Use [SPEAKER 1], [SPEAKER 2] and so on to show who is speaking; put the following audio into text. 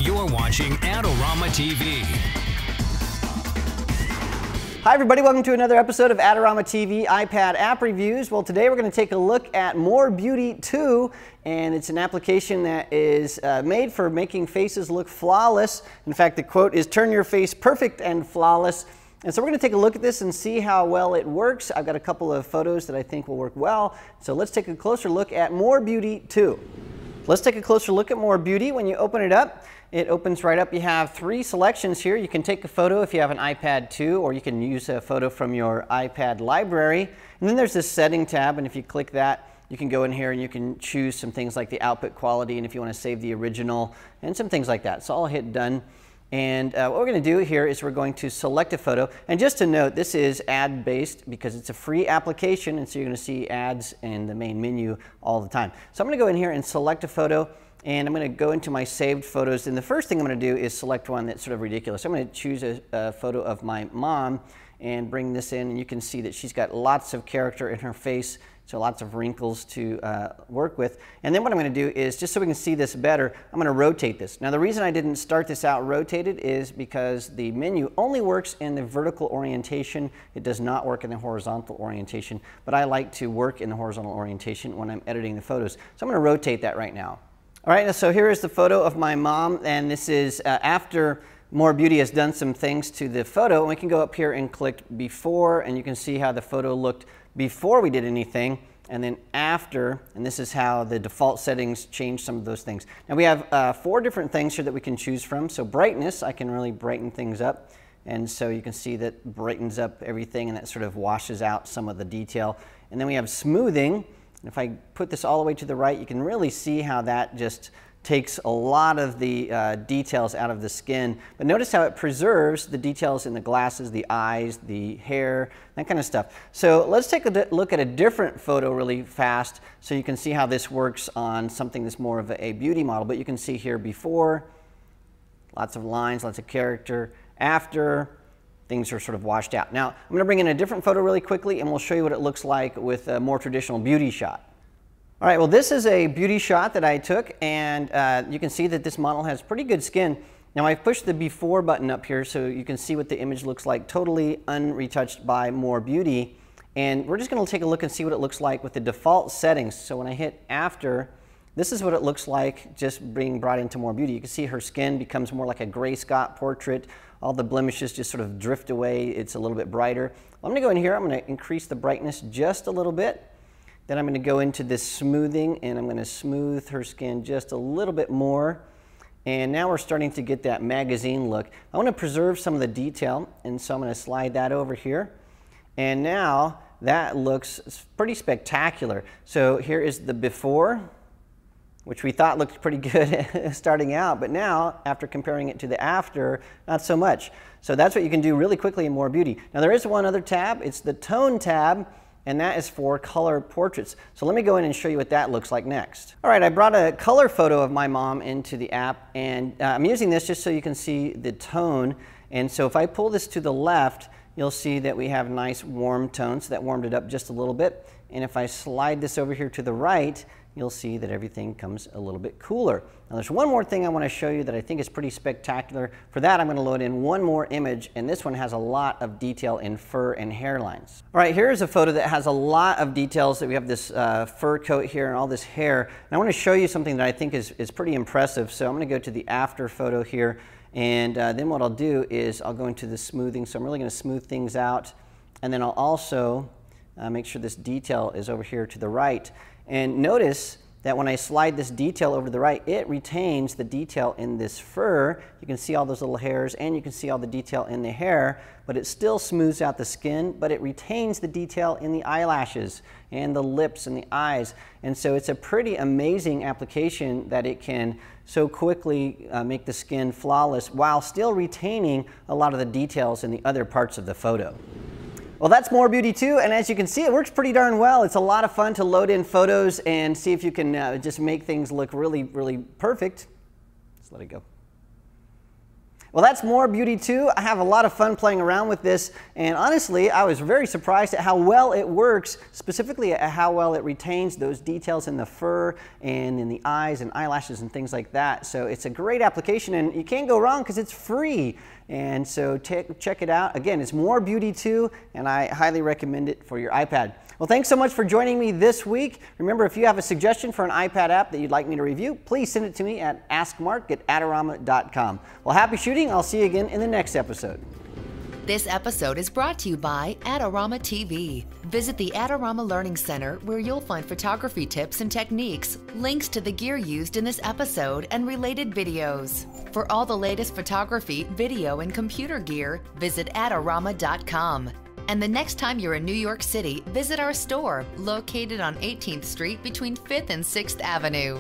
[SPEAKER 1] You're watching Adorama TV.
[SPEAKER 2] Hi everybody, welcome to another episode of Adorama TV iPad app reviews. Well, today we're going to take a look at moreBeaute2, and it's an application that is made for making faces look flawless. In fact, the quote is, "Turn your face perfect and flawless." And so we're going to take a look at this and see how well it works. I've got a couple of photos that I think will work well. So let's take a closer look at moreBeaute2. Let's take a closer look at moreBeaute. When you open it up, it opens right up. You have three selections here. You can take a photo if you have an iPad 2, or you can use a photo from your iPad library. And then there's this setting tab, and if you click that, you can go in here and you can choose some things like the output quality, and if you want to save the original, and some things like that. So I'll hit done. And what we're going to do here is we're going to select a photo. And just to note, this is ad-based because it's a free application, and so you're going to see ads in the main menu all the time. So I'm going to go in here and select a photo, and I'm going to go into my saved photos. And the first thing I'm going to do is select one that's sort of ridiculous. I'm going to choose a photo of my mom and bring this in, and you can see that she's got lots of character in her face, so lots of wrinkles to work with. And then what I'm going to do is, just so we can see this better, I'm going to rotate this. Now the reason I didn't start this out rotated is because the menu only works in the vertical orientation. It does not work in the horizontal orientation, but I like to work in the horizontal orientation when I'm editing the photos. So I'm going to rotate that right now. All right, so here is the photo of my mom, and this is after moreBeaute has done some things to the photo. And we can go up here and click before, and you can see how the photo looked before we did anything, and then after, and this is how the default settings change some of those things. Now we have 4 different things here that we can choose from. So brightness, I can really brighten things up, and so you can see that brightens up everything, and that sort of washes out some of the detail. And then we have smoothing. If I put this all the way to the right, you can really see how that just takes a lot of the details out of the skin. But notice how it preserves the details in the glasses, the eyes, the hair, that kind of stuff. So let's take a look at a different photo really fast so you can see how this works on something that's more of a beauty model. But you can see here before, lots of lines, lots of character. After, things are sort of washed out. Now, I'm going to bring in a different photo really quickly, and we'll show you what it looks like with a more traditional beauty shot. All right, well, this is a beauty shot that I took, and you can see that this model has pretty good skin. Now, I've pushed the before button up here so you can see what the image looks like, totally unretouched by moreBeaute. And we're just going to take a look and see what it looks like with the default settings. So when I hit after, this is what it looks like just being brought into moreBeaute. You can see her skin becomes more like a gray Scott portrait. All the blemishes just sort of drift away. It's a little bit brighter. Well, I'm going to go in here. I'm going to increase the brightness just a little bit. Then I'm going to go into this smoothing, and I'm going to smooth her skin just a little bit more. And now we're starting to get that magazine look. I want to preserve some of the detail, and so I'm going to slide that over here. And now that looks pretty spectacular. So here is the before, which we thought looked pretty good starting out, but now, after comparing it to the after, not so much. So that's what you can do really quickly in moreBeaute. Now there is one other tab. It's the tone tab, and that is for color portraits. So let me go in and show you what that looks like next. All right, I brought a color photo of my mom into the app, and I'm using this just so you can see the tone. And so if I pull this to the left, you'll see that we have nice warm tones. So that warmed it up just a little bit. And if I slide this over here to the right, you'll see that everything comes a little bit cooler. Now there's one more thing I want to show you that I think is pretty spectacular. For that, I'm going to load in one more image, and this one has a lot of detail in fur and hairlines. All right, here's a photo that has a lot of details. That we have this fur coat here and all this hair. And I want to show you something that I think is pretty impressive. So I'm going to go to the after photo here, and then what I'll do is I'll go into the smoothing. So I'm really going to smooth things out, and then I'll also make sure this detail is over here to the right. And notice that when I slide this detail over to the right, it retains the detail in this fur. You can see all those little hairs, and you can see all the detail in the hair, but it still smooths out the skin, but it retains the detail in the eyelashes and the lips and the eyes. And so it's a pretty amazing application that it can so quickly make the skin flawless while still retaining a lot of the details in the other parts of the photo. Well, that's moreBeaute2, and as you can see, it works pretty darn well. It's a lot of fun to load in photos and see if you can just make things look really, really perfect. Let's let it go. Well, that's moreBeaute2. I have a lot of fun playing around with this, and honestly, I was very surprised at how well it works, specifically at how well it retains those details in the fur and in the eyes and eyelashes and things like that. So it's a great application, and you can't go wrong because it's free. And so check it out. Again, it's moreBeaute2, and I highly recommend it for your iPad. Well, thanks so much for joining me this week. Remember, if you have a suggestion for an iPad app that you'd like me to review, please send it to me at AskMark@Adorama.com. Well, happy shooting. I'll see you again in the next episode.
[SPEAKER 3] This episode is brought to you by Adorama TV. Visit the Adorama Learning Center where you'll find photography tips and techniques, links to the gear used in this episode, and related videos. For all the latest photography, video, and computer gear, visit Adorama.com. And the next time you're in New York City, visit our store located on 18th Street between 5th and 6th Avenue.